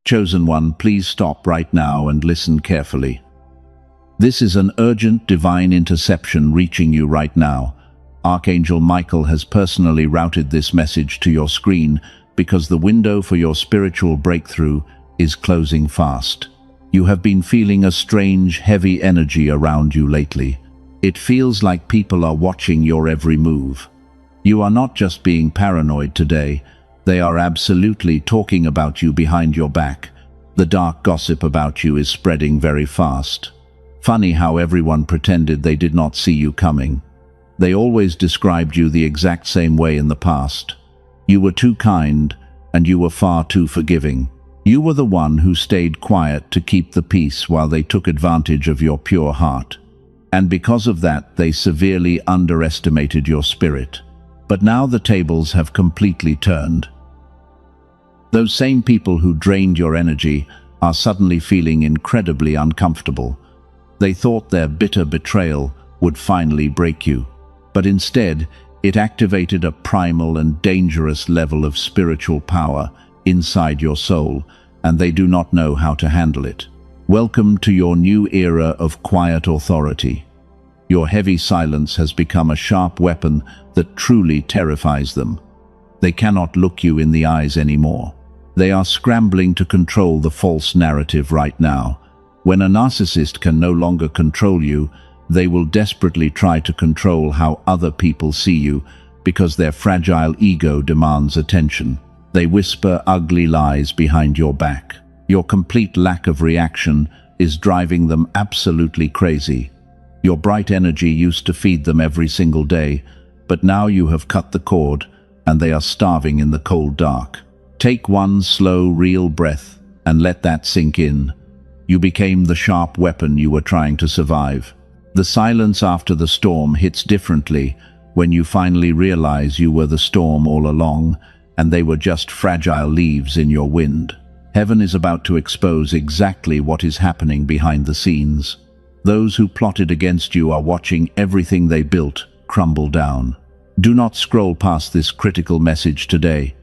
Chosen One, please stop right now and listen carefully. This is an urgent divine interception reaching you right now. Archangel Michael has personally routed this message to your screen because the window for your spiritual breakthrough is closing fast. You have been feeling a strange, heavy energy around you lately. It feels like people are watching your every move. You are not just being paranoid today, they are absolutely talking about you behind your back. The dark gossip about you is spreading very fast. Funny how everyone pretended they did not see you coming. They always described you the exact same way in the past. You were too kind, and you were far too forgiving. You were the one who stayed quiet to keep the peace while they took advantage of your pure heart. And because of that, they severely underestimated your spirit. But now the tables have completely turned. Those same people who drained your energy are suddenly feeling incredibly uncomfortable. They thought their bitter betrayal would finally break you. But instead, it activated a primal and dangerous level of spiritual power inside your soul, and they do not know how to handle it. Welcome to your new era of quiet authority. Your heavy silence has become a sharp weapon that truly terrifies them. They cannot look you in the eyes anymore. They are scrambling to control the false narrative right now. When a narcissist can no longer control you, they will desperately try to control how other people see you because their fragile ego demands attention. They whisper ugly lies behind your back. Your complete lack of reaction is driving them absolutely crazy. Your bright energy used to feed them every single day, but now you have cut the cord and they are starving in the cold dark. Take one slow, real breath and let that sink in. You became the sharp weapon you were trying to survive. The silence after the storm hits differently when you finally realize you were the storm all along and they were just fragile leaves in your wind. Heaven is about to expose exactly what is happening behind the scenes. Those who plotted against you are watching everything they built crumble down. Do not scroll past this critical message today.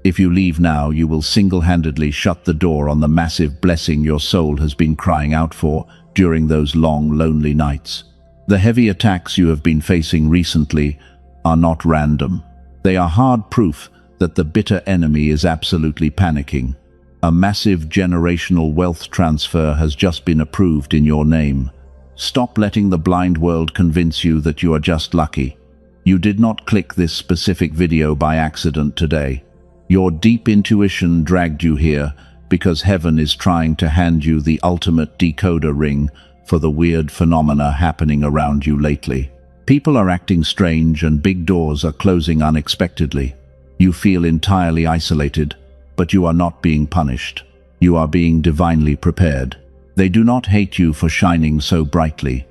If you leave now, you will single-handedly shut the door on the massive blessing your soul has been crying out for during those long, lonely nights. The heavy attacks you have been facing recently are not random. They are hard proof that the bitter enemy is absolutely panicking. A massive generational wealth transfer has just been approved in your name. Stop letting the blind world convince you that you are just lucky. You did not click this specific video by accident today. Your deep intuition dragged you here because heaven is trying to hand you the ultimate decoder ring for the weird phenomena happening around you lately. People are acting strange and big doors are closing unexpectedly. You feel entirely isolated, but you are not being punished. You are being divinely prepared. They do not hate you for shining so brightly.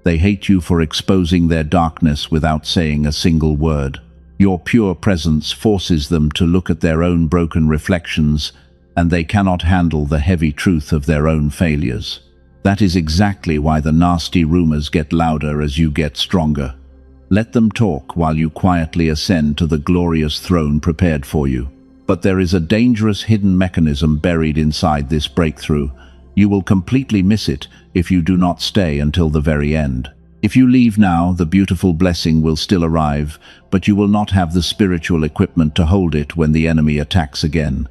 They hate you for exposing their darkness without saying a single word. Your pure presence forces them to look at their own broken reflections, and they cannot handle the heavy truth of their own failures. That is exactly why the nasty rumors get louder as you get stronger. Let them talk while you quietly ascend to the glorious throne prepared for you. But there is a dangerous hidden mechanism buried inside this breakthrough. You will completely miss it if you do not stay until the very end. If you leave now, the beautiful blessing will still arrive, but you will not have the spiritual equipment to hold it when the enemy attacks again.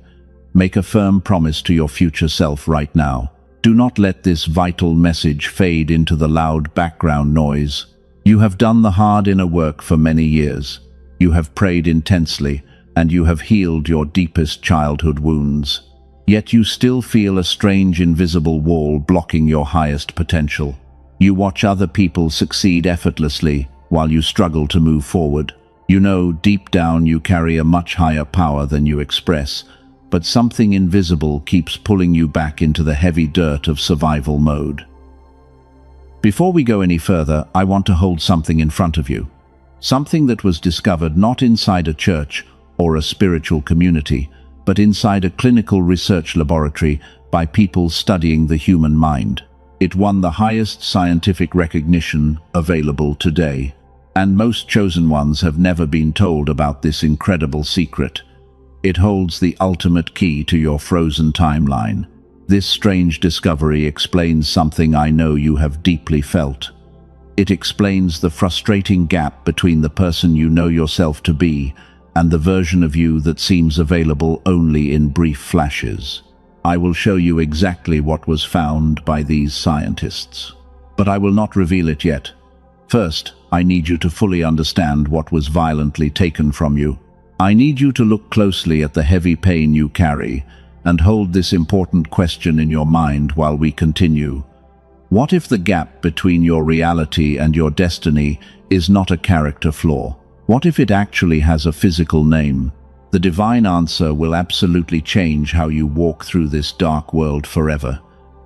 Make a firm promise to your future self right now. Do not let this vital message fade into the loud background noise. You have done the hard inner work for many years. You have prayed intensely, and you have healed your deepest childhood wounds. Yet you still feel a strange invisible wall blocking your highest potential. You watch other people succeed effortlessly while you struggle to move forward. You know deep down you carry a much higher power than you express, but something invisible keeps pulling you back into the heavy dirt of survival mode. Before we go any further, I want to hold something in front of you. Something that was discovered not inside a church or a spiritual community, but inside a clinical research laboratory by people studying the human mind. It won the highest scientific recognition available today, and most chosen ones have never been told about this incredible secret. It holds the ultimate key to your frozen timeline. This strange discovery explains something I know you have deeply felt. It explains the frustrating gap between the person you know yourself to be and the version of you that seems available only in brief flashes. I will show you exactly what was found by these scientists. But I will not reveal it yet. First, I need you to fully understand what was violently taken from you. I need you to look closely at the heavy pain you carry and hold this important question in your mind while we continue. What if the gap between your reality and your destiny is not a character flaw? What if it actually has a physical name? The divine answer will absolutely change how you walk through this dark world forever.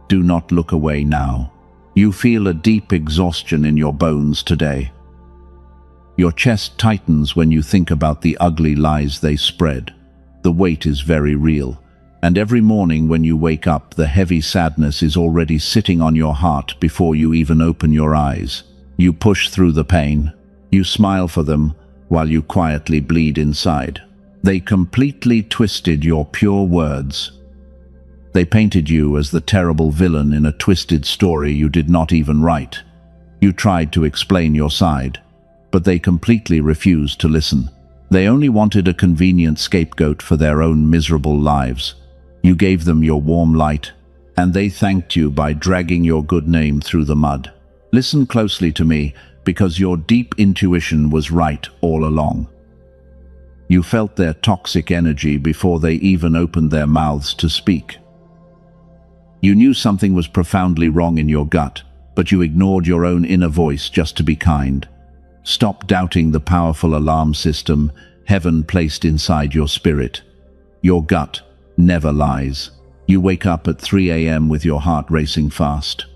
Do not look away now. You feel a deep exhaustion in your bones today. Your chest tightens when you think about the ugly lies they spread. The weight is very real, and every morning when you wake up, the heavy sadness is already sitting on your heart before you even open your eyes. You push through the pain. You smile for them while you quietly bleed inside. They completely twisted your pure words. They painted you as the terrible villain in a twisted story you did not even write. You tried to explain your side, but they completely refused to listen. They only wanted a convenient scapegoat for their own miserable lives. You gave them your warm light, and they thanked you by dragging your good name through the mud. Listen closely to me, because your deep intuition was right all along. You felt their toxic energy before they even opened their mouths to speak. You knew something was profoundly wrong in your gut, but you ignored your own inner voice just to be kind. Stop doubting the powerful alarm system heaven placed inside your spirit. Your gut never lies. You wake up at 3 a.m. with your heart racing fast.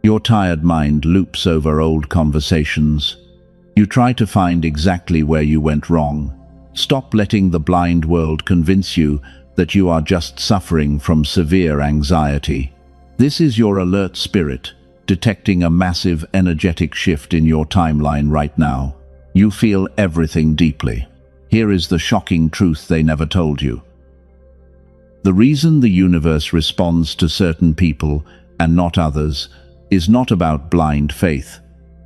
Your tired mind loops over old conversations. You try to find exactly where you went wrong. Stop letting the blind world convince you that you are just suffering from severe anxiety. This is your alert spirit, detecting a massive energetic shift in your timeline right now. You feel everything deeply. Here is the shocking truth they never told you. The reason the universe responds to certain people and not others is not about blind faith.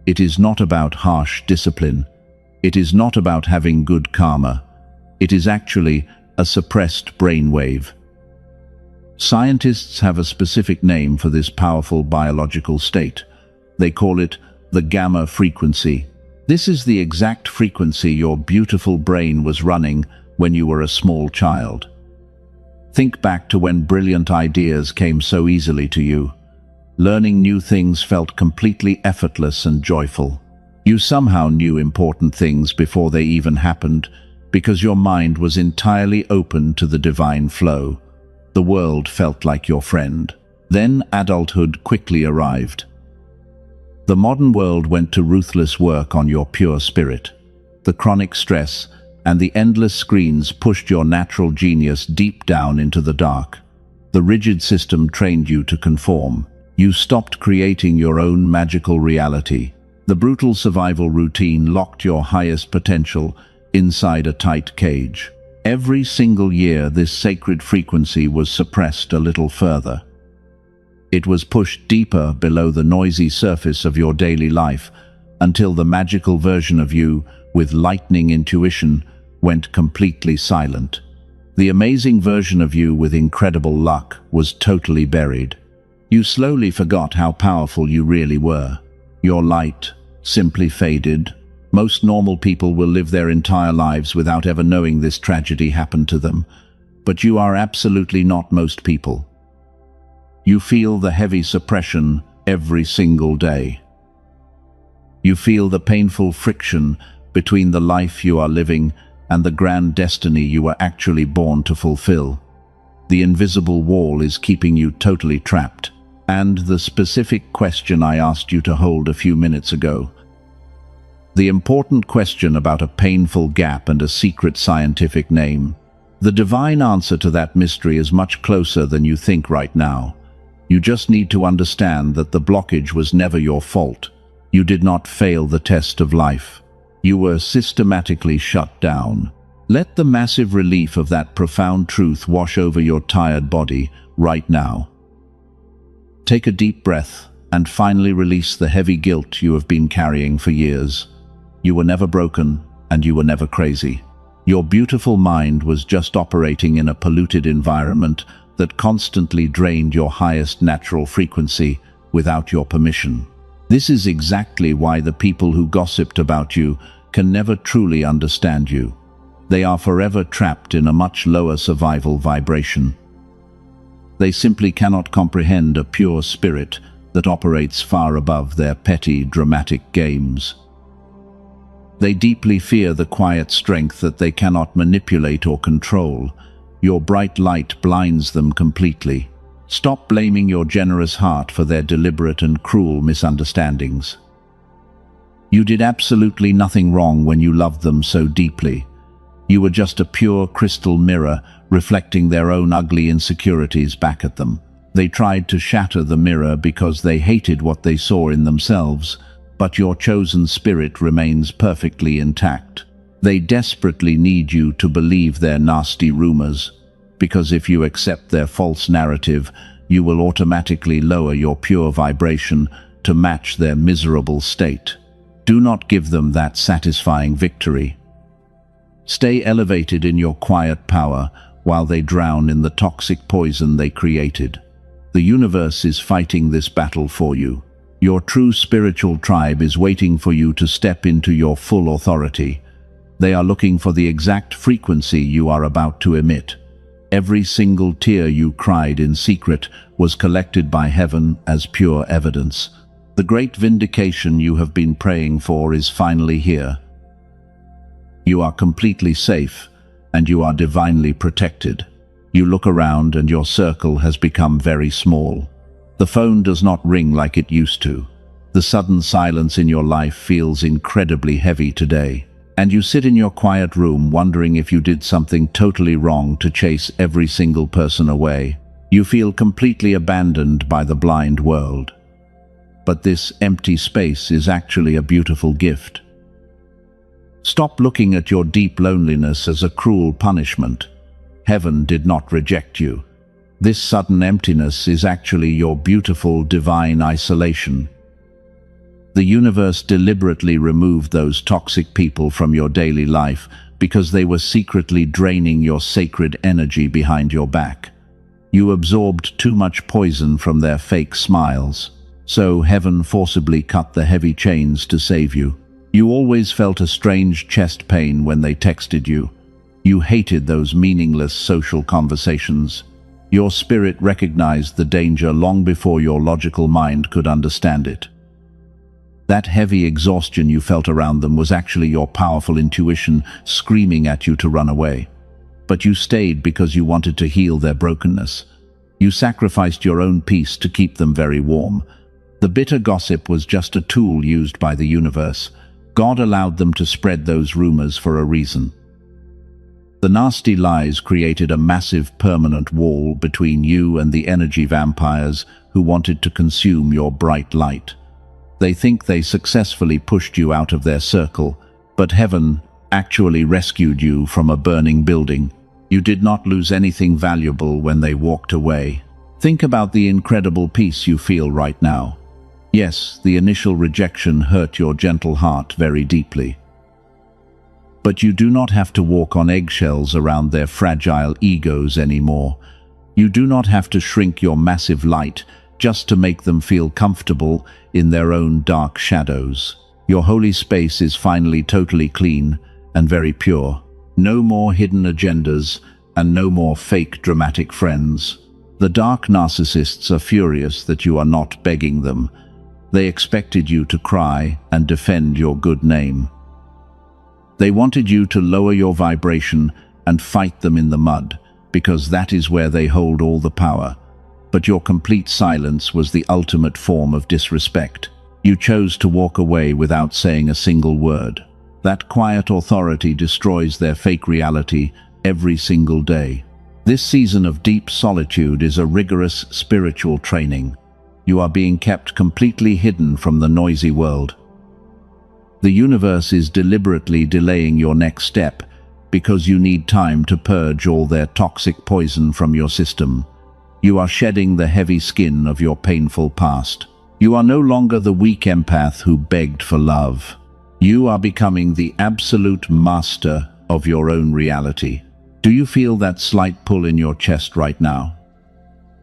It is not about harsh discipline. It is not about having good karma. It is actually a suppressed brainwave. Scientists have a specific name for this powerful biological state. They call it the gamma frequency. This is the exact frequency your beautiful brain was running when you were a small child. Think back to when brilliant ideas came so easily to you. Learning new things felt completely effortless and joyful. You somehow knew important things before they even happened, because your mind was entirely open to the divine flow. The world felt like your friend. Then adulthood quickly arrived. The modern world went to ruthless work on your pure spirit. The chronic stress and the endless screens pushed your natural genius deep down into the dark. The rigid system trained you to conform. You stopped creating your own magical reality. The brutal survival routine locked your highest potential inside a tight cage. Every single year, this sacred frequency was suppressed a little further. It was pushed deeper below the noisy surface of your daily life until the magical version of you, with lightning intuition, went completely silent. The amazing version of you with incredible luck was totally buried. You slowly forgot how powerful you really were. Your light simply faded. Most normal people will live their entire lives without ever knowing this tragedy happened to them, but you are absolutely not most people. You feel the heavy suppression every single day. You feel the painful friction between the life you are living and the grand destiny you were actually born to fulfill. The invisible wall is keeping you totally trapped. And the specific question I asked you to hold a few minutes ago, the important question about a painful gap and a secret scientific name, the divine answer to that mystery is much closer than you think right now. You just need to understand that the blockage was never your fault. You did not fail the test of life. You were systematically shut down. Let the massive relief of that profound truth wash over your tired body right now. Take a deep breath and finally release the heavy guilt you have been carrying for years. You were never broken, and you were never crazy. Your beautiful mind was just operating in a polluted environment that constantly drained your highest natural frequency without your permission. This is exactly why the people who gossiped about you can never truly understand you. They are forever trapped in a much lower survival vibration. They simply cannot comprehend a pure spirit that operates far above their petty, dramatic games. They deeply fear the quiet strength that they cannot manipulate or control. Your bright light blinds them completely. Stop blaming your generous heart for their deliberate and cruel misunderstandings. You did absolutely nothing wrong when you loved them so deeply. You were just a pure crystal mirror reflecting their own ugly insecurities back at them. They tried to shatter the mirror because they hated what they saw in themselves, but your chosen spirit remains perfectly intact. They desperately need you to believe their nasty rumors, because if you accept their false narrative, you will automatically lower your pure vibration to match their miserable state. Do not give them that satisfying victory. Stay elevated in your quiet power while they drown in the toxic poison they created. The universe is fighting this battle for you. Your true spiritual tribe is waiting for you to step into your full authority. They are looking for the exact frequency you are about to emit. Every single tear you cried in secret was collected by heaven as pure evidence. The great vindication you have been praying for is finally here. You are completely safe, and you are divinely protected. You look around and your circle has become very small. The phone does not ring like it used to. The sudden silence in your life feels incredibly heavy today. And you sit in your quiet room wondering if you did something totally wrong to chase every single person away. You feel completely abandoned by the blind world. But this empty space is actually a beautiful gift. Stop looking at your deep loneliness as a cruel punishment. Heaven did not reject you. This sudden emptiness is actually your beautiful divine isolation. The universe deliberately removed those toxic people from your daily life because they were secretly draining your sacred energy behind your back. You absorbed too much poison from their fake smiles, so heaven forcibly cut the heavy chains to save you. You always felt a strange chest pain when they texted you. You hated those meaningless social conversations. Your spirit recognized the danger long before your logical mind could understand it. That heavy exhaustion you felt around them was actually your powerful intuition screaming at you to run away. But you stayed because you wanted to heal their brokenness. You sacrificed your own peace to keep them very warm. The bitter gossip was just a tool used by the universe. God allowed them to spread those rumors for a reason. The nasty lies created a massive permanent wall between you and the energy vampires who wanted to consume your bright light. They think they successfully pushed you out of their circle, but heaven actually rescued you from a burning building. You did not lose anything valuable when they walked away. Think about the incredible peace you feel right now. Yes, the initial rejection hurt your gentle heart very deeply. But you do not have to walk on eggshells around their fragile egos anymore. You do not have to shrink your massive light just to make them feel comfortable in their own dark shadows. Your holy space is finally totally clean and very pure. No more hidden agendas and no more fake dramatic friends. The dark narcissists are furious that you are not begging them. They expected you to cry and defend your good name. They wanted you to lower your vibration and fight them in the mud, because that is where they hold all the power. But your complete silence was the ultimate form of disrespect. You chose to walk away without saying a single word. That quiet authority destroys their fake reality every single day. This season of deep solitude is a rigorous spiritual training. You are being kept completely hidden from the noisy world. The universe is deliberately delaying your next step because you need time to purge all their toxic poison from your system. You are shedding the heavy skin of your painful past. You are no longer the weak empath who begged for love. You are becoming the absolute master of your own reality. Do you feel that slight pull in your chest right now?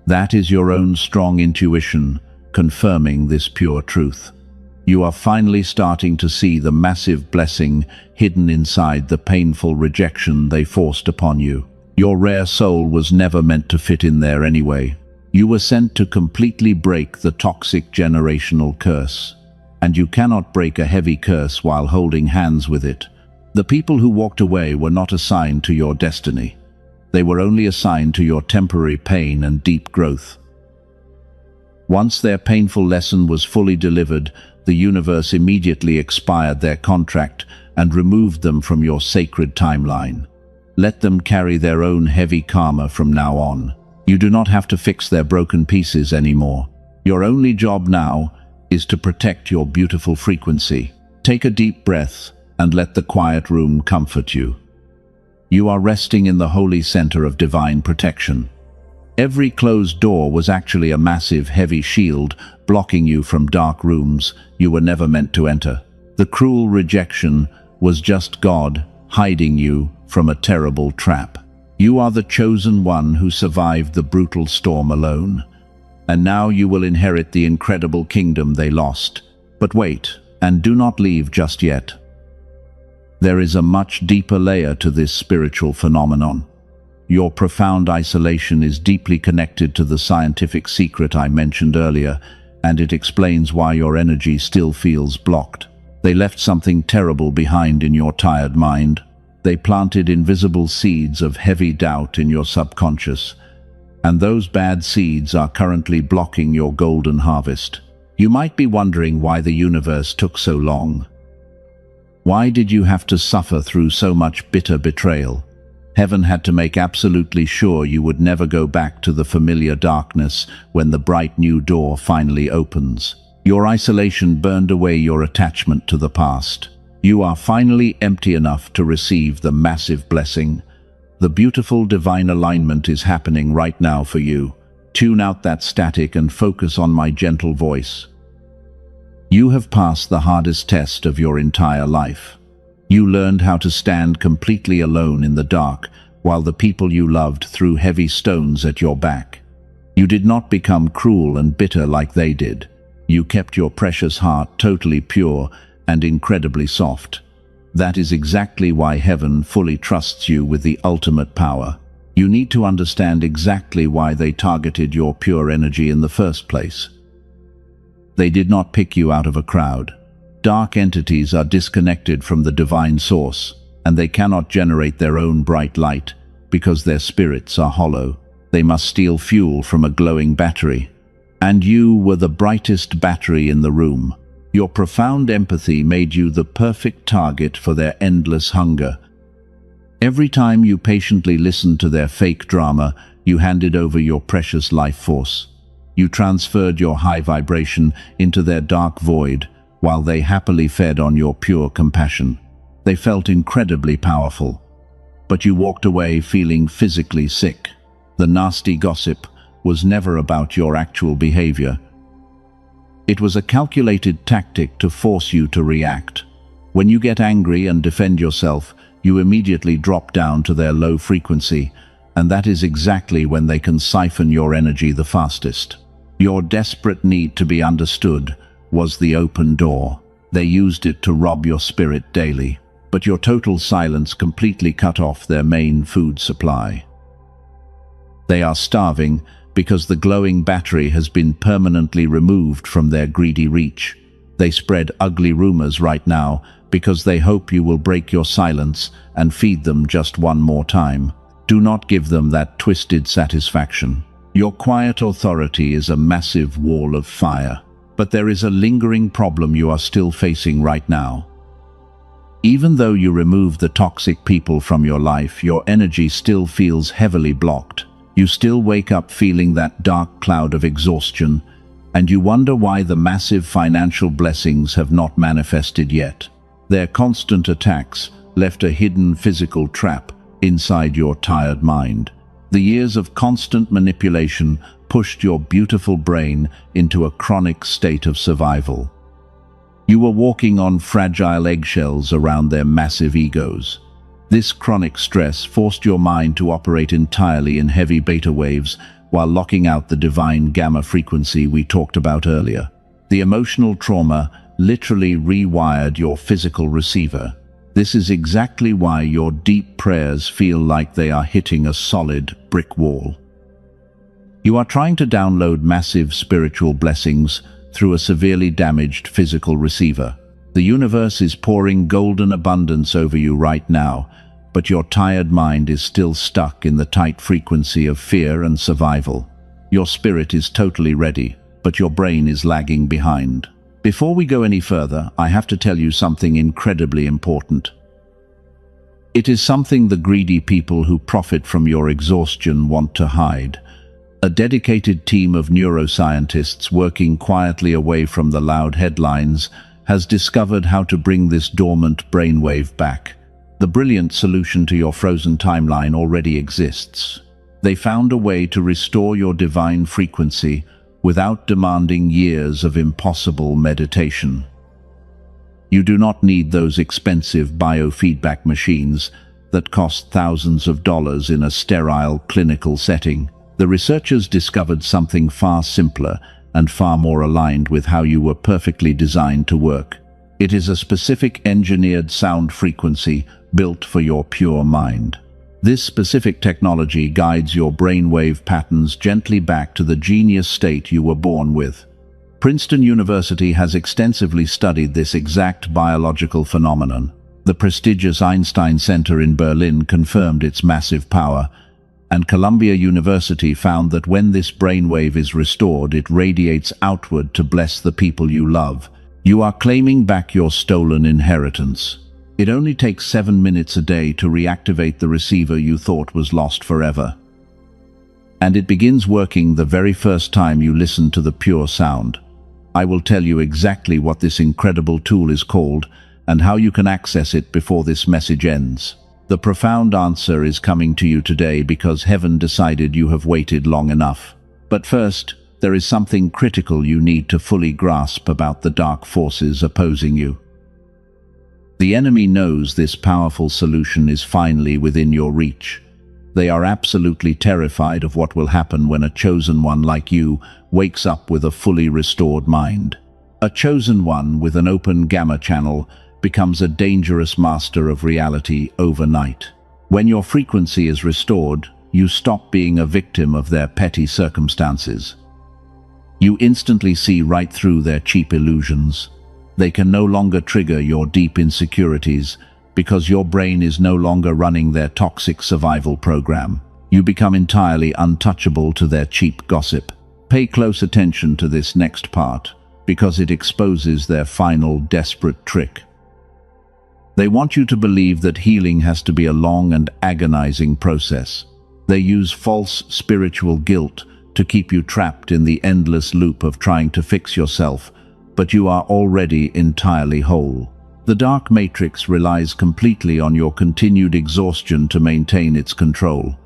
That is your own strong intuition confirming this pure truth. You are finally starting to see the massive blessing hidden inside the painful rejection they forced upon you. Your rare soul was never meant to fit in there anyway. You were sent to completely break the toxic generational curse. And you cannot break a heavy curse while holding hands with it. The people who walked away were not assigned to your destiny. They were only assigned to your temporary pain and deep growth. Once their painful lesson was fully delivered, the universe immediately expired their contract and removed them from your sacred timeline. Let them carry their own heavy karma from now on. You do not have to fix their broken pieces anymore. Your only job now is to protect your beautiful frequency. Take a deep breath and let the quiet room comfort you. You are resting in the holy center of divine protection. Every closed door was actually a massive, heavy shield blocking you from dark rooms you were never meant to enter. The cruel rejection was just God hiding you from a terrible trap. You are the chosen one who survived the brutal storm alone. And now you will inherit the incredible kingdom they lost. But wait, and do not leave just yet. There is a much deeper layer to this spiritual phenomenon. Your profound isolation is deeply connected to the scientific secret I mentioned earlier, and it explains why your energy still feels blocked. They left something terrible behind in your tired mind. They planted invisible seeds of heavy doubt in your subconscious, and those bad seeds are currently blocking your golden harvest. You might be wondering why the universe took so long. Why did you have to suffer through so much bitter betrayal? Heaven had to make absolutely sure you would never go back to the familiar darkness when the bright new door finally opens. Your isolation burned away your attachment to the past. You are finally empty enough to receive the massive blessing. The beautiful divine alignment is happening right now for you. Tune out that static and focus on my gentle voice. You have passed the hardest test of your entire life. You learned how to stand completely alone in the dark while the people you loved threw heavy stones at your back. You did not become cruel and bitter like they did. You kept your precious heart totally pure and incredibly soft. That is exactly why heaven fully trusts you with the ultimate power. You need to understand exactly why they targeted your pure energy in the first place. They did not pick you out of a crowd. Dark entities are disconnected from the divine source, and they cannot generate their own bright light because their spirits are hollow. They must steal fuel from a glowing battery. And you were the brightest battery in the room. Your profound empathy made you the perfect target for their endless hunger. Every time you patiently listened to their fake drama, you handed over your precious life force. You transferred your high vibration into their dark void, while they happily fed on your pure compassion. They felt incredibly powerful. But you walked away feeling physically sick. The nasty gossip was never about your actual behavior. It was a calculated tactic to force you to react. When you get angry and defend yourself, you immediately drop down to their low frequency, and that is exactly when they can siphon your energy the fastest. Your desperate need to be understood was the open door. They used it to rob your spirit daily, but your total silence completely cut off their main food supply. They are starving because the glowing battery has been permanently removed from their greedy reach. They spread ugly rumors right now because they hope you will break your silence and feed them just one more time. Do not give them that twisted satisfaction. Your quiet authority is a massive wall of fire. But there is a lingering problem you are still facing right now. Even though you remove the toxic people from your life, your energy still feels heavily blocked. You still wake up feeling that dark cloud of exhaustion, and you wonder why the massive financial blessings have not manifested yet. Their constant attacks left a hidden physical trap inside your tired mind. The years of constant manipulation pushed your beautiful brain into a chronic state of survival. You were walking on fragile eggshells around their massive egos. This chronic stress forced your mind to operate entirely in heavy beta waves while locking out the divine gamma frequency we talked about earlier. The emotional trauma literally rewired your physical receiver. This is exactly why your deep prayers feel like they are hitting a solid brick wall. You are trying to download massive spiritual blessings through a severely damaged physical receiver. The universe is pouring golden abundance over you right now, but your tired mind is still stuck in the tight frequency of fear and survival. Your spirit is totally ready, but your brain is lagging behind. Before we go any further, I have to tell you something incredibly important. It is something the greedy people who profit from your exhaustion want to hide. A dedicated team of neuroscientists working quietly away from the loud headlines has discovered how to bring this dormant brainwave back. The brilliant solution to your frozen timeline already exists. They found a way to restore your divine frequency without demanding years of impossible meditation. You do not need those expensive biofeedback machines that cost thousands of dollars in a sterile clinical setting. The researchers discovered something far simpler and far more aligned with how you were perfectly designed to work. It is a specific engineered sound frequency built for your pure mind. This specific technology guides your brainwave patterns gently back to the genius state you were born with. Princeton University has extensively studied this exact biological phenomenon. The prestigious Einstein Center in Berlin confirmed its massive power, and Columbia University found that when this brainwave is restored, it radiates outward to bless the people you love. You are claiming back your stolen inheritance. It only takes 7 minutes a day to reactivate the receiver you thought was lost forever. And it begins working the very first time you listen to the pure sound. I will tell you exactly what this incredible tool is called and how you can access it before this message ends. The profound answer is coming to you today because heaven decided you have waited long enough. But first, there is something critical you need to fully grasp about the dark forces opposing you. The enemy knows this powerful solution is finally within your reach. They are absolutely terrified of what will happen when a chosen one like you wakes up with a fully restored mind. A chosen one with an open gamma channel becomes a dangerous master of reality overnight. When your frequency is restored, you stop being a victim of their petty circumstances. You instantly see right through their cheap illusions. They can no longer trigger your deep insecurities because your brain is no longer running their toxic survival program. You become entirely untouchable to their cheap gossip. Pay close attention to this next part because it exposes their final desperate trick. They want you to believe that healing has to be a long and agonizing process. They use false spiritual guilt to keep you trapped in the endless loop of trying to fix yourself, but you are already entirely whole. The dark matrix relies completely on your continued exhaustion to maintain its control.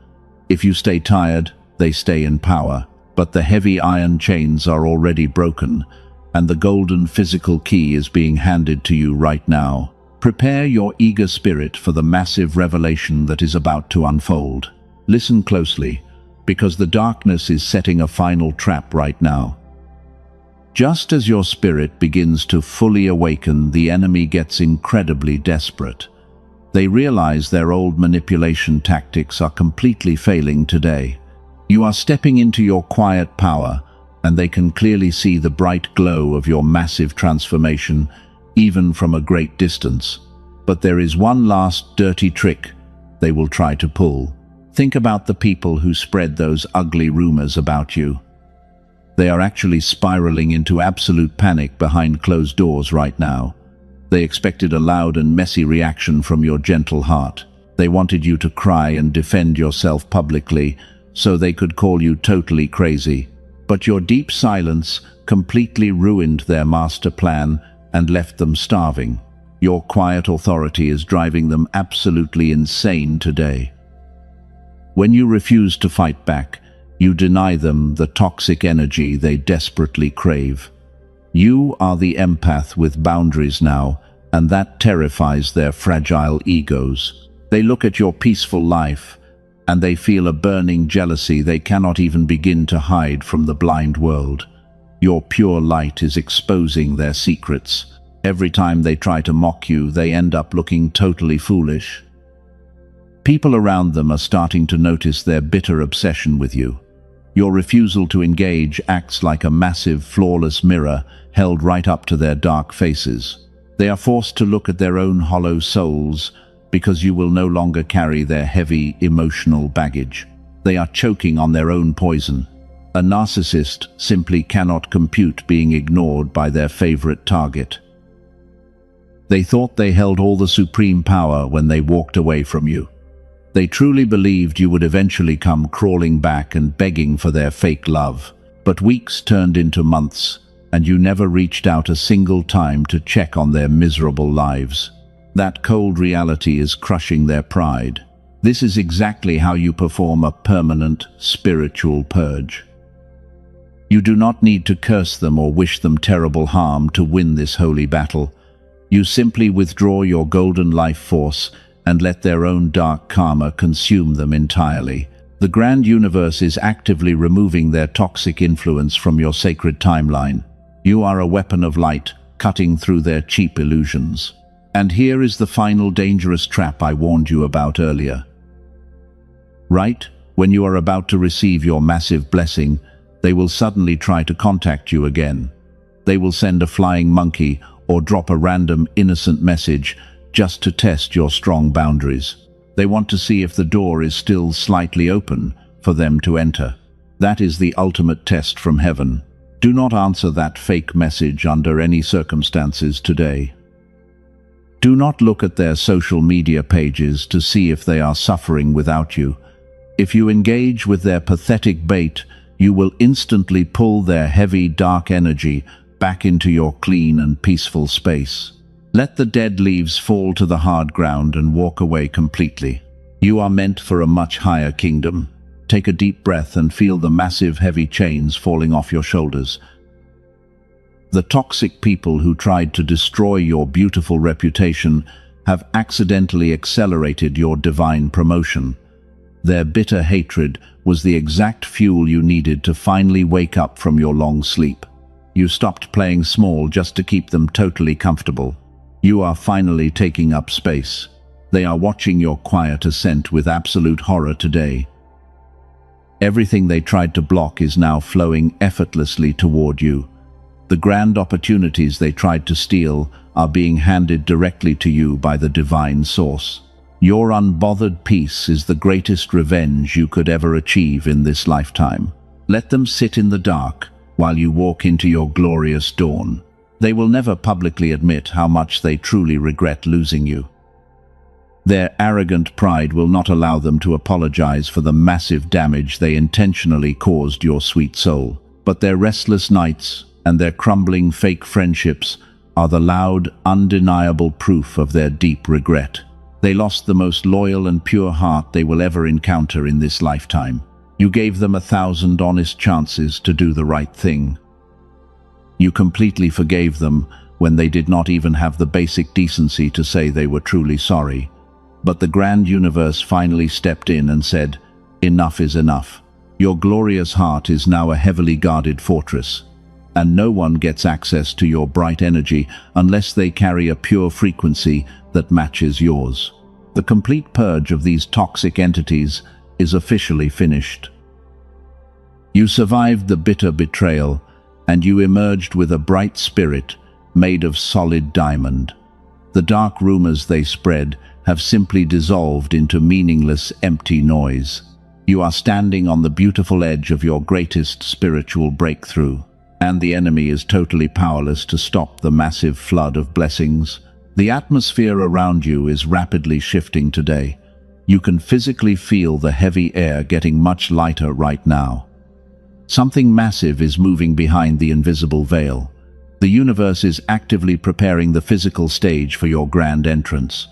If you stay tired, they stay in power, but the heavy iron chains are already broken, and the golden physical key is being handed to you right now. Prepare your eager spirit for the massive revelation that is about to unfold. Listen closely, because the darkness is setting a final trap right now. Just as your spirit begins to fully awaken, the enemy gets incredibly desperate. They realize their old manipulation tactics are completely failing today. You are stepping into your quiet power, and they can clearly see the bright glow of your massive transformation, even from a great distance. But there is one last dirty trick they will try to pull. Think about the people who spread those ugly rumors about you. They are actually spiraling into absolute panic behind closed doors right now. They expected a loud and messy reaction from your gentle heart. They wanted you to cry and defend yourself publicly so they could call you totally crazy. But your deep silence completely ruined their master plan and left them starving. Your quiet authority is driving them absolutely insane today. When you refuse to fight back, you deny them the toxic energy they desperately crave. You are the empath with boundaries now, and that terrifies their fragile egos. They look at your peaceful life, and they feel a burning jealousy they cannot even begin to hide from the blind world. Your pure light is exposing their secrets. Every time they try to mock you, they end up looking totally foolish. People around them are starting to notice their bitter obsession with you. Your refusal to engage acts like a massive, flawless mirror held right up to their dark faces. They are forced to look at their own hollow souls because you will no longer carry their heavy, emotional baggage. They are choking on their own poison. A narcissist simply cannot compute being ignored by their favorite target. They thought they held all the supreme power when they walked away from you. They truly believed you would eventually come crawling back and begging for their fake love. But weeks turned into months, and you never reached out a single time to check on their miserable lives. That cold reality is crushing their pride. This is exactly how you perform a permanent spiritual purge. You do not need to curse them or wish them terrible harm to win this holy battle. You simply withdraw your golden life force and let their own dark karma consume them entirely. The grand universe is actively removing their toxic influence from your sacred timeline. You are a weapon of light, cutting through their cheap illusions. And here is the final dangerous trap I warned you about earlier. Right when you are about to receive your massive blessing, they will suddenly try to contact you again. They will send a flying monkey or drop a random innocent message just to test your strong boundaries. They want to see if the door is still slightly open for them to enter. That is the ultimate test from heaven. Do not answer that fake message under any circumstances today. Do not look at their social media pages to see if they are suffering without you. If you engage with their pathetic bait, you will instantly pull their heavy, dark energy back into your clean and peaceful space. Let the dead leaves fall to the hard ground and walk away completely. You are meant for a much higher kingdom. Take a deep breath and feel the massive, heavy chains falling off your shoulders. The toxic people who tried to destroy your beautiful reputation have accidentally accelerated your divine promotion. Their bitter hatred was the exact fuel you needed to finally wake up from your long sleep. You stopped playing small just to keep them totally comfortable. You are finally taking up space. They are watching your quiet ascent with absolute horror today. Everything they tried to block is now flowing effortlessly toward you. The grand opportunities they tried to steal are being handed directly to you by the divine source. Your unbothered peace is the greatest revenge you could ever achieve in this lifetime. Let them sit in the dark while you walk into your glorious dawn. They will never publicly admit how much they truly regret losing you. Their arrogant pride will not allow them to apologize for the massive damage they intentionally caused your sweet soul. But their restless nights and their crumbling fake friendships are the loud, undeniable proof of their deep regret. They lost the most loyal and pure heart they will ever encounter in this lifetime. You gave them 1,000 honest chances to do the right thing. You completely forgave them when they did not even have the basic decency to say they were truly sorry. But the grand universe finally stepped in and said, "Enough is enough. Your glorious heart is now a heavily guarded fortress, and no one gets access to your bright energy unless they carry a pure frequency that matches yours." The complete purge of these toxic entities is officially finished. You survived the bitter betrayal, and you emerged with a bright spirit made of solid diamond. The dark rumors they spread have simply dissolved into meaningless, empty noise. You are standing on the beautiful edge of your greatest spiritual breakthrough, and the enemy is totally powerless to stop the massive flood of blessings. The atmosphere around you is rapidly shifting today. You can physically feel the heavy air getting much lighter right now. Something massive is moving behind the invisible veil. The universe is actively preparing the physical stage for your grand entrance.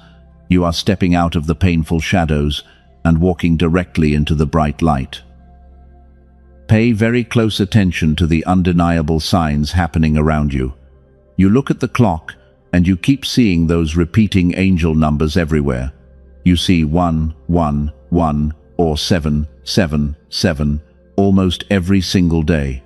You are stepping out of the painful shadows and walking directly into the bright light. Pay very close attention to the undeniable signs happening around you. You look at the clock and you keep seeing those repeating angel numbers everywhere. You see 1, 1, 1, or 7, 7, 7, almost every single day.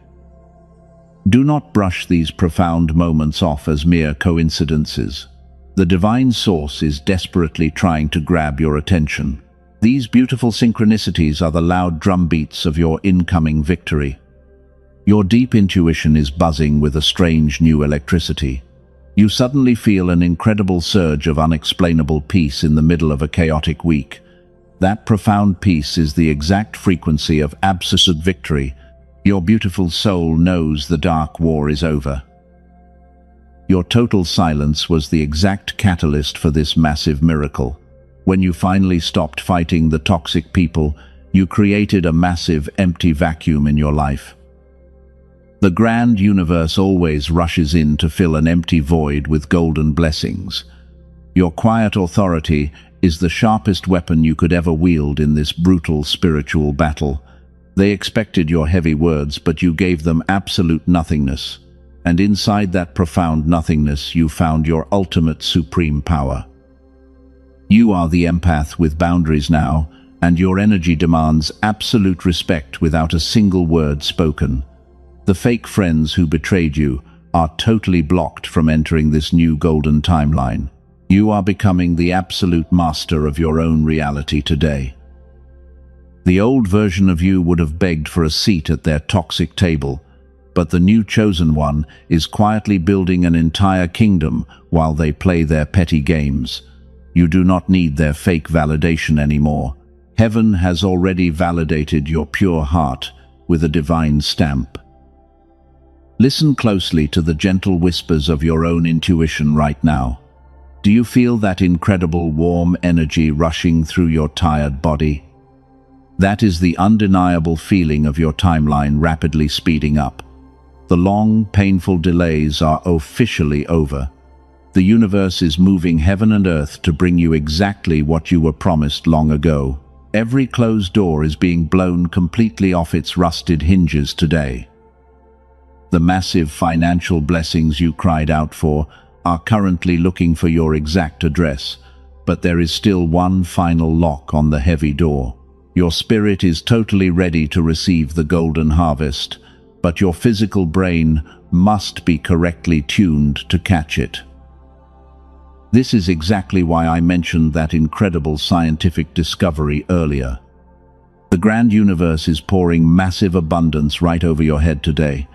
Do not brush these profound moments off as mere coincidences. The divine source is desperately trying to grab your attention. These beautiful synchronicities are the loud drumbeats of your incoming victory. Your deep intuition is buzzing with a strange new electricity. You suddenly feel an incredible surge of unexplainable peace in the middle of a chaotic week. That profound peace is the exact frequency of absolute victory. Your beautiful soul knows the dark war is over. Your total silence was the exact catalyst for this massive miracle. When you finally stopped fighting the toxic people, you created a massive empty vacuum in your life. The grand universe always rushes in to fill an empty void with golden blessings. Your quiet authority is the sharpest weapon you could ever wield in this brutal spiritual battle. They expected your heavy words, but you gave them absolute nothingness. And inside that profound nothingness, you found your ultimate supreme power. You are the empath with boundaries now, and your energy demands absolute respect without a single word spoken. The fake friends who betrayed you are totally blocked from entering this new golden timeline. You are becoming the absolute master of your own reality today. The old version of you would have begged for a seat at their toxic table, but the new chosen one is quietly building an entire kingdom while they play their petty games. You do not need their fake validation anymore. Heaven has already validated your pure heart with a divine stamp. Listen closely to the gentle whispers of your own intuition right now. Do you feel that incredible warm energy rushing through your tired body? That is the undeniable feeling of your timeline rapidly speeding up. The long, painful delays are officially over. The universe is moving heaven and earth to bring you exactly what you were promised long ago. Every closed door is being blown completely off its rusted hinges today. The massive financial blessings you cried out for are currently looking for your exact address, but there is still one final lock on the heavy door. Your spirit is totally ready to receive the golden harvest, but your physical brain must be correctly tuned to catch it. This is exactly why I mentioned that incredible scientific discovery earlier. The grand universe is pouring massive abundance right over your head today,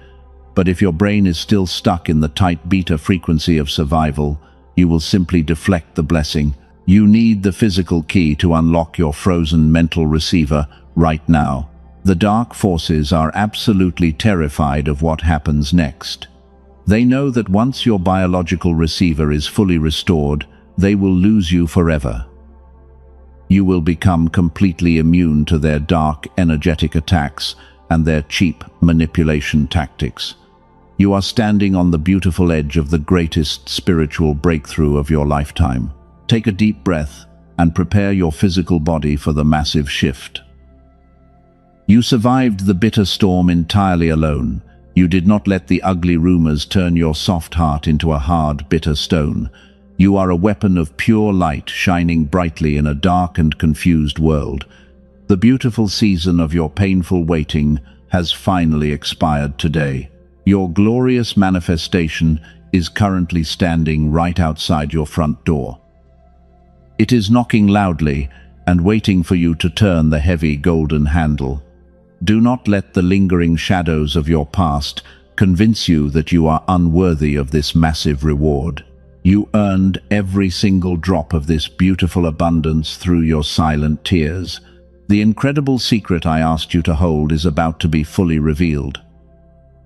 but if your brain is still stuck in the tight beta frequency of survival, you will simply deflect the blessing. You need the physical key to unlock your frozen mental receiver right now. The dark forces are absolutely terrified of what happens next. They know that once your biological receiver is fully restored, they will lose you forever. You will become completely immune to their dark, energetic attacks and their cheap manipulation tactics. You are standing on the beautiful edge of the greatest spiritual breakthrough of your lifetime. Take a deep breath and prepare your physical body for the massive shift. You survived the bitter storm entirely alone. You did not let the ugly rumors turn your soft heart into a hard, bitter stone. You are a weapon of pure light shining brightly in a dark and confused world. The beautiful season of your painful waiting has finally expired today. Your glorious manifestation is currently standing right outside your front door. It is knocking loudly and waiting for you to turn the heavy golden handle. Do not let the lingering shadows of your past convince you that you are unworthy of this massive reward. You earned every single drop of this beautiful abundance through your silent tears. The incredible secret I asked you to hold is about to be fully revealed.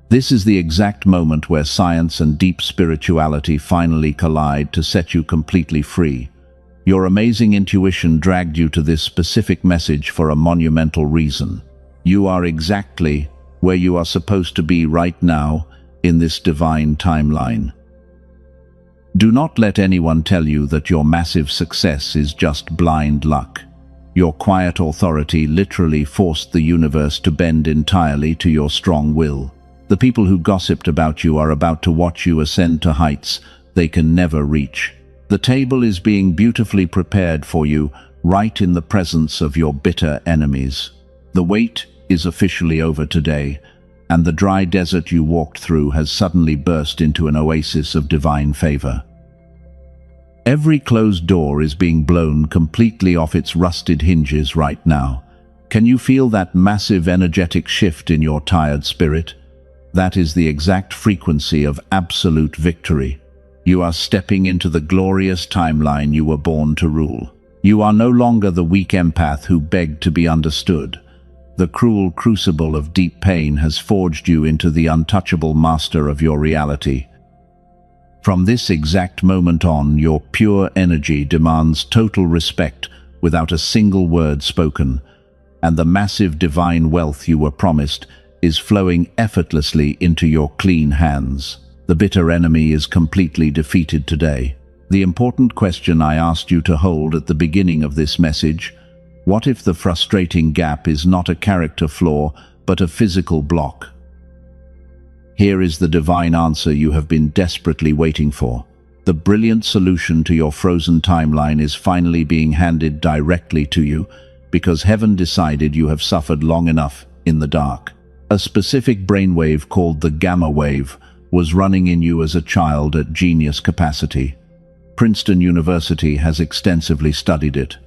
This is the exact moment where science and deep spirituality finally collide to set you completely free. Your amazing intuition dragged you to this specific message for a monumental reason. You are exactly where you are supposed to be right now, in this divine timeline. Do not let anyone tell you that your massive success is just blind luck. Your quiet authority literally forced the universe to bend entirely to your strong will. The people who gossiped about you are about to watch you ascend to heights they can never reach. The table is being beautifully prepared for you, right in the presence of your bitter enemies. The wait is officially over today, and the dry desert you walked through has suddenly burst into an oasis of divine favor. Every closed door is being blown completely off its rusted hinges right now. Can you feel that massive energetic shift in your tired spirit? That is the exact frequency of absolute victory. You are stepping into the glorious timeline you were born to rule. You are no longer the weak empath who begged to be understood. The cruel crucible of deep pain has forged you into the untouchable master of your reality. From this exact moment on, your pure energy demands total respect without a single word spoken, and the massive divine wealth you were promised is flowing effortlessly into your clean hands. The bitter enemy is completely defeated today. The important question I asked you to hold at the beginning of this message: what if the frustrating gap is not a character flaw, but a physical block? Here is the divine answer you have been desperately waiting for. The brilliant solution to your frozen timeline is finally being handed directly to you, because heaven decided you have suffered long enough in the dark. A specific brainwave called the gamma wave was running in you as a child at genius capacity. Princeton University has extensively studied it.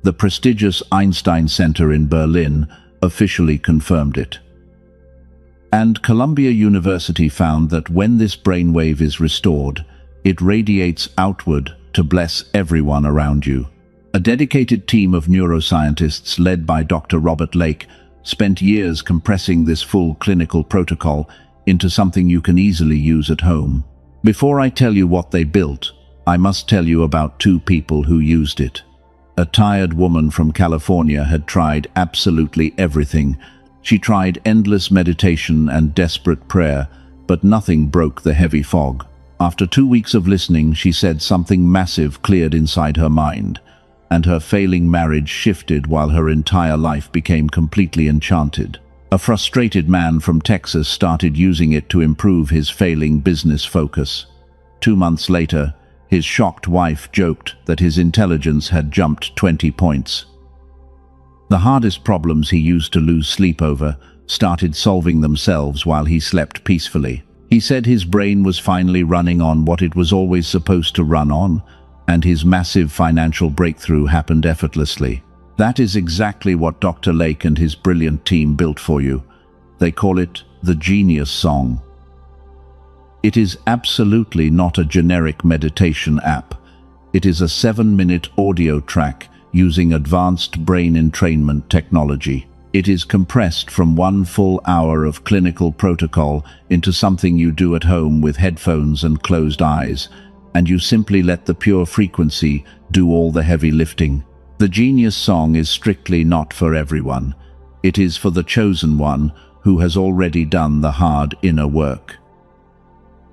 The prestigious Einstein Center in Berlin officially confirmed it. And Columbia University found that when this brainwave is restored, it radiates outward to bless everyone around you. A dedicated team of neuroscientists led by Dr. Robert Lake spent years compressing this full clinical protocol into something you can easily use at home. Before I tell you what they built, I must tell you about two people who used it. A tired woman from California had tried absolutely everything. She tried endless meditation and desperate prayer, but nothing broke the heavy fog. After 2 weeks of listening, she said something massive cleared inside her mind, and her failing marriage shifted while her entire life became completely enchanted. A frustrated man from Texas started using it to improve his failing business focus. 2 months later, his shocked wife joked that his intelligence had jumped 20 points. The hardest problems he used to lose sleep over started solving themselves while he slept peacefully. He said his brain was finally running on what it was always supposed to run on, and his massive financial breakthrough happened effortlessly. That is exactly what Dr. Lake and his brilliant team built for you. They call it the Genius Song. It is absolutely not a generic meditation app. It is a 7-minute audio track using advanced brain entrainment technology. It is compressed from 1 full hour of clinical protocol into something you do at home with headphones and closed eyes, and you simply let the pure frequency do all the heavy lifting. The Genius Song is strictly not for everyone. It is for the chosen one who has already done the hard inner work.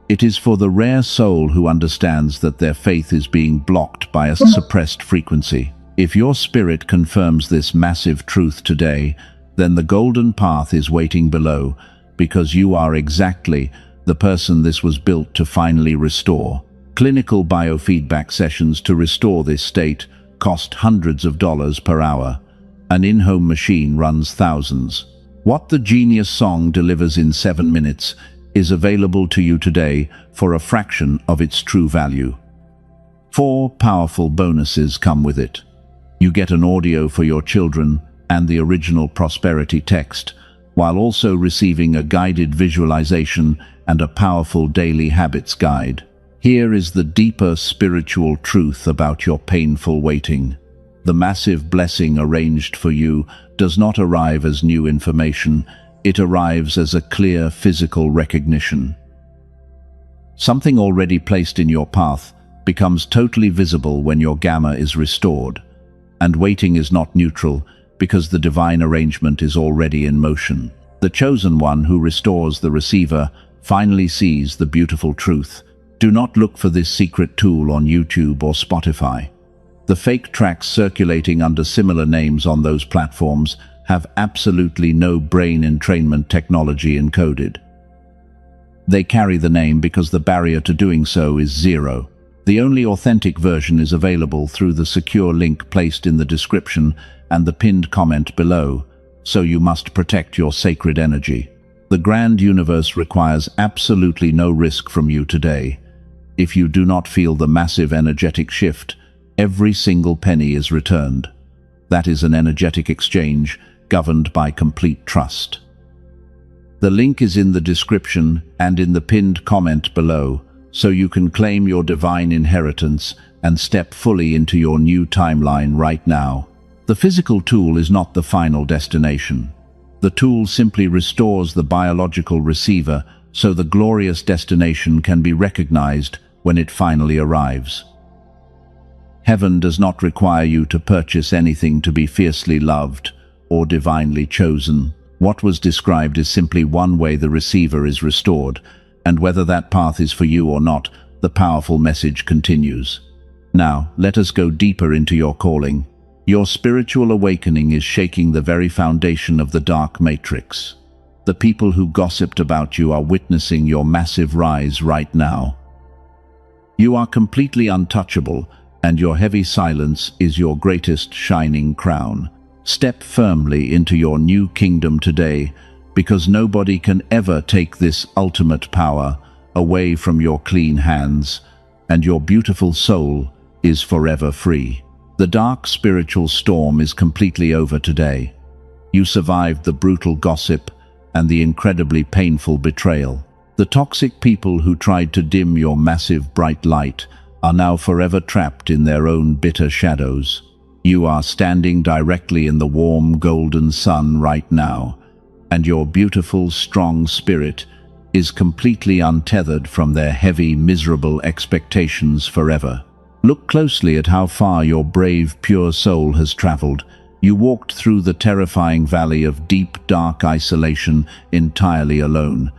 It is for the rare soul who understands that their faith is being blocked by a suppressed frequency. If your spirit confirms this massive truth today, then the golden path is waiting below, because you are exactly the person this was built to finally restore. Clinical biofeedback sessions to restore this state cost hundreds of dollars per hour. An in-home machine runs thousands. What the Genius Song delivers in 7 minutes is available to you today for a fraction of its true value. 4 powerful bonuses come with it. You get an audio for your children and the original prosperity text, while also receiving a guided visualization and a powerful daily habits guide. Here is the deeper spiritual truth about your painful waiting. The massive blessing arranged for you does not arrive as new information, it arrives as a clear physical recognition. Something already placed in your path becomes totally visible when your gamma is restored, and waiting is not neutral because the divine arrangement is already in motion. The chosen one who restores the receiver finally sees the beautiful truth. Do not look for this secret tool on YouTube or Spotify. The fake tracks circulating under similar names on those platforms have absolutely no brain entrainment technology encoded. They carry the name because the barrier to doing so is zero. The only authentic version is available through the secure link placed in the description and the pinned comment below, so you must protect your sacred energy. The grand universe requires absolutely no risk from you today. If you do not feel the massive energetic shift, every single penny is returned. That is an energetic exchange governed by complete trust. The link is in the description and in the pinned comment below, so you can claim your divine inheritance and step fully into your new timeline right now. The physical tool is not the final destination. The tool simply restores the biological receiver so the glorious destination can be recognized when it finally arrives. Heaven does not require you to purchase anything to be fiercely loved or divinely chosen. What was described is simply one way the receiver is restored, and whether that path is for you or not, the powerful message continues. Now, let us go deeper into your calling. Your spiritual awakening is shaking the very foundation of the dark matrix. The people who gossiped about you are witnessing your massive rise right now. You are completely untouchable, and your heavy silence is your greatest shining crown. Step firmly into your new kingdom today, because nobody can ever take this ultimate power away from your clean hands, and your beautiful soul is forever free. The dark spiritual storm is completely over today. You survived the brutal gossip and the incredibly painful betrayal. The toxic people who tried to dim your massive bright light are now forever trapped in their own bitter shadows. You are standing directly in the warm golden sun right now, and your beautiful, strong spirit is completely untethered from their heavy, miserable expectations forever. Look closely at how far your brave, pure soul has traveled. You walked through the terrifying valley of deep, dark isolation entirely alone.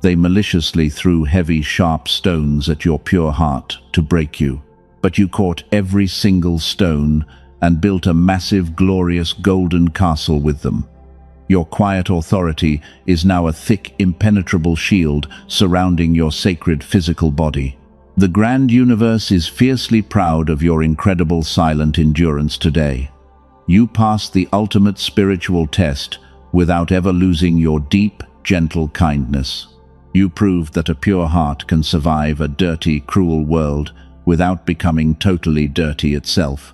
They maliciously threw heavy, sharp stones at your pure heart to break you. But you caught every single stone and built a massive, glorious golden castle with them. Your quiet authority is now a thick, impenetrable shield surrounding your sacred physical body. The grand universe is fiercely proud of your incredible silent endurance today. You passed the ultimate spiritual test without ever losing your deep, gentle kindness. You proved that a pure heart can survive a dirty, cruel world without becoming totally dirty itself.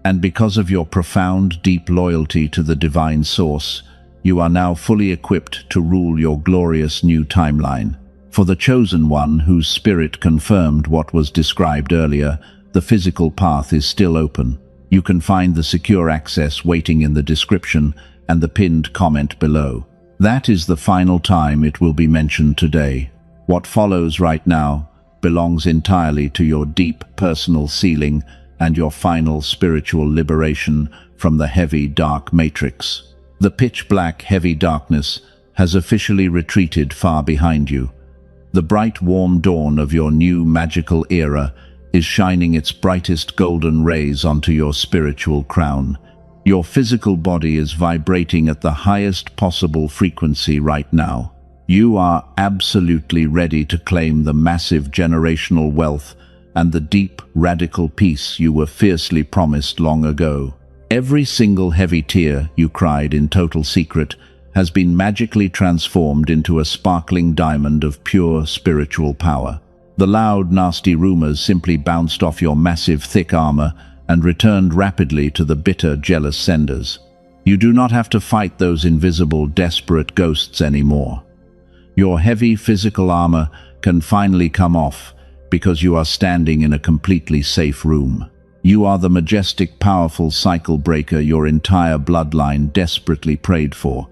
And because of your profound, deep loyalty to the divine source, you are now fully equipped to rule your glorious new timeline. For the chosen one whose spirit confirmed what was described earlier, the physical path is still open. You can find the secure access waiting in the description and the pinned comment below. That is the final time it will be mentioned today. What follows right now belongs entirely to your deep personal sealing and your final spiritual liberation from the heavy, dark matrix. The pitch-black, heavy darkness has officially retreated far behind you. The bright, warm dawn of your new magical era is shining its brightest golden rays onto your spiritual crown. Your physical body is vibrating at the highest possible frequency right now. You are absolutely ready to claim the massive generational wealth and the deep, radical peace you were fiercely promised long ago. Every single heavy tear you cried in total secret has been magically transformed into a sparkling diamond of pure spiritual power. The loud, nasty rumors simply bounced off your massive, thick armor and returned rapidly to the bitter, jealous senders. You do not have to fight those invisible, desperate ghosts anymore. Your heavy physical armor can finally come off because you are standing in a completely safe room. You are the majestic, powerful cycle breaker your entire bloodline desperately prayed for.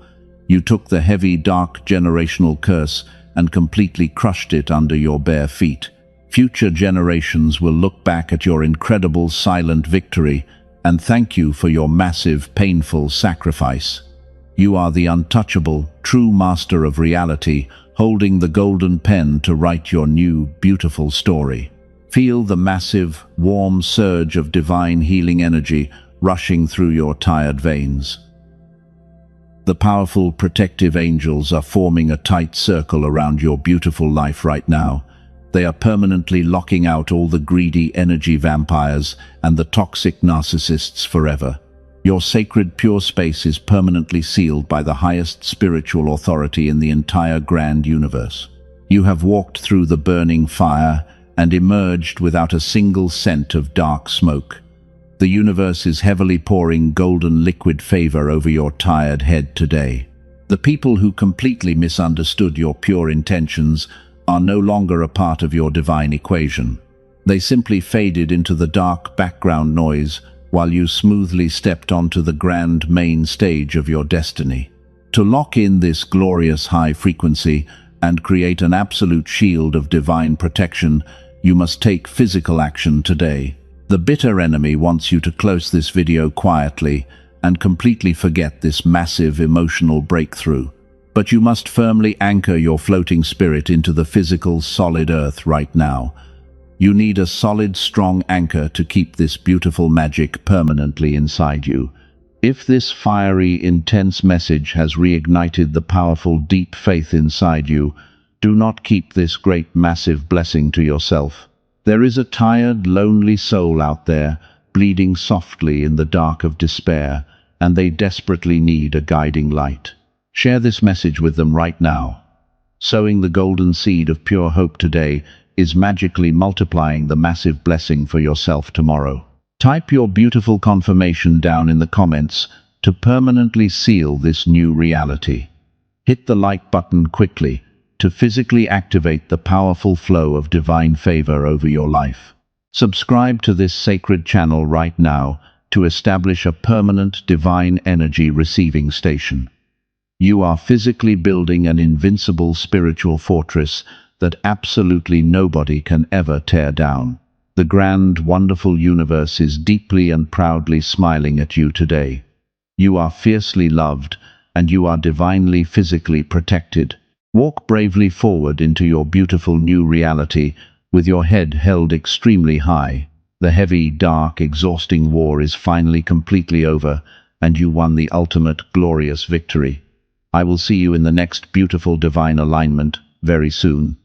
You took the heavy, dark generational curse and completely crushed it under your bare feet. Future generations will look back at your incredible silent victory and thank you for your massive, painful sacrifice. You are the untouchable, true master of reality, holding the golden pen to write your new, beautiful story. Feel the massive, warm surge of divine healing energy rushing through your tired veins. The powerful protective angels are forming a tight circle around your beautiful life right now. They are permanently locking out all the greedy energy vampires and the toxic narcissists forever. Your sacred pure space is permanently sealed by the highest spiritual authority in the entire grand universe. You have walked through the burning fire and emerged without a single scent of dark smoke. The universe is heavily pouring golden liquid favor over your tired head today. The people who completely misunderstood your pure intentions are no longer a part of your divine equation. They simply faded into the dark background noise while you smoothly stepped onto the grand main stage of your destiny. To lock in this glorious high frequency and create an absolute shield of divine protection, you must take physical action today. The bitter enemy wants you to close this video quietly and completely forget this massive emotional breakthrough. But you must firmly anchor your floating spirit into the physical, solid earth right now. You need a solid, strong anchor to keep this beautiful magic permanently inside you. If this fiery, intense message has reignited the powerful, deep faith inside you, do not keep this great, massive blessing to yourself. There is a tired, lonely soul out there, bleeding softly in the dark of despair, and they desperately need a guiding light. Share this message with them right now. Sowing the golden seed of pure hope today is magically multiplying the massive blessing for yourself tomorrow. Type your beautiful confirmation down in the comments to permanently seal this new reality. Hit the like button quickly to physically activate the powerful flow of divine favor over your life. Subscribe to this sacred channel right now to establish a permanent divine energy receiving station. You are physically building an invincible spiritual fortress that absolutely nobody can ever tear down. The grand, wonderful universe is deeply and proudly smiling at you today. You are fiercely loved, and you are divinely physically protected. Walk bravely forward into your beautiful new reality with your head held extremely high. The heavy, dark, exhausting war is finally completely over, and you won the ultimate, glorious victory. I will see you in the next beautiful divine alignment very soon.